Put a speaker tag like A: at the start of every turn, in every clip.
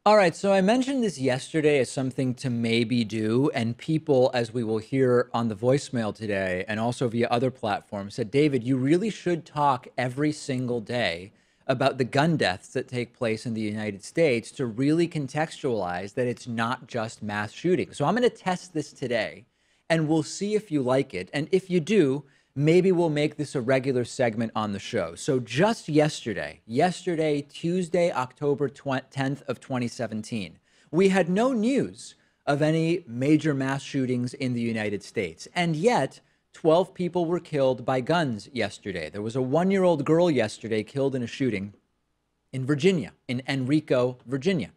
A: All right, so I mentioned this yesterday as something to maybe do, and people, as we will hear on the voicemail today and also via other platforms, said, David, you really should talk every single day about the gun deaths that take place in the United States to really contextualize that it's not just mass shootings. So I'm going to test this today, and we'll see if you like it. And if you do, maybe we'll make this a regular segment on the show. So just yesterday, Tuesday, October 10th of 2017, we had no news of any major mass shootings in the United States. And yet, 12 people were killed by guns yesterday. There was a 1-year-old girl yesterday killed in a shooting in Virginia, in Enrico, Virginia.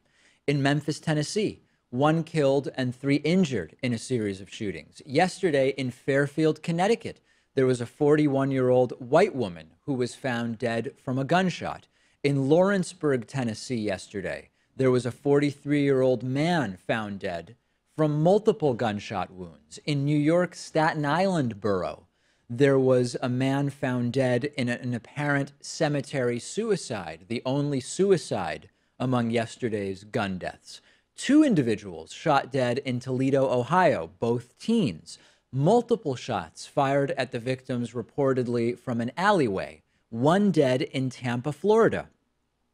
A: In Memphis, Tennessee, one killed and three injured in a series of shootings. Yesterday in Fairfield, Connecticut, there was a 41-year-old white woman who was found dead from a gunshot. In Lawrenceburg, Tennessee, yesterday, there was a 43-year-old man found dead from multiple gunshot wounds. In New York's Staten Island borough, there was a man found dead in an apparent cemetery suicide, the only suicide among yesterday's gun deaths. Two individuals shot dead in Toledo, Ohio, both teens. Multiple shots fired at the victims reportedly from an alleyway. One dead in Tampa, Florida.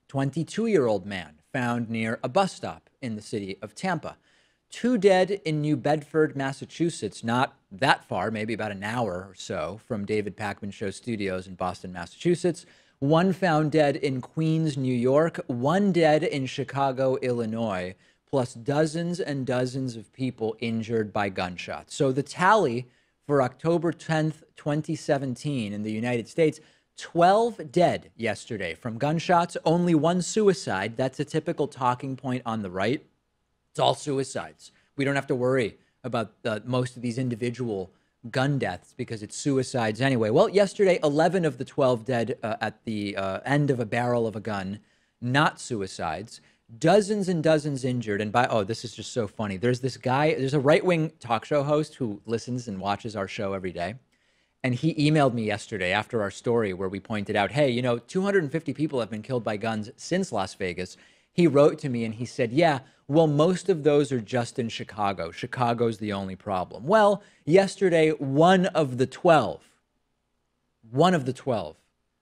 A: 22-year-old man found near a bus stop in the city of Tampa. Two dead in New Bedford, Massachusetts, not that far, maybe about an hour or so from David Pakman Show studios in Boston, Massachusetts. One found dead in Queens, New York. One dead in Chicago, Illinois, plus dozens and dozens of people injured by gunshots. So the tally for October 10th, 2017 in the United States, 12 dead yesterday from gunshots, only one suicide. That's a typical talking point on the right. It's all suicides. We don't have to worry about most of these individual gun deaths because it's suicides anyway. Well, yesterday, 11 of the 12 dead at the end of a barrel of a gun, not suicides. Dozens and dozens injured. And this is just so funny. There's this guy, there's a right-wing talk show host who listens and watches our show every day. And he emailed me yesterday after our story where we pointed out, hey, 250 people have been killed by guns since Las Vegas. He wrote to me and he said, yeah, well, most of those are just in Chicago. Chicago's the only problem. Well, yesterday, one of the 12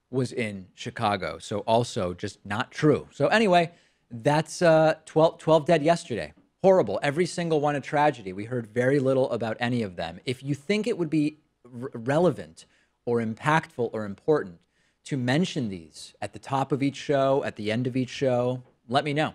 A: was in Chicago. So also just not true. So anyway, that's 12 dead yesterday. Horrible. Every single one a tragedy. We heard very little about any of them. If you think it would be relevant or impactful or important to mention these at the top of each show, at the end of each show, let me know.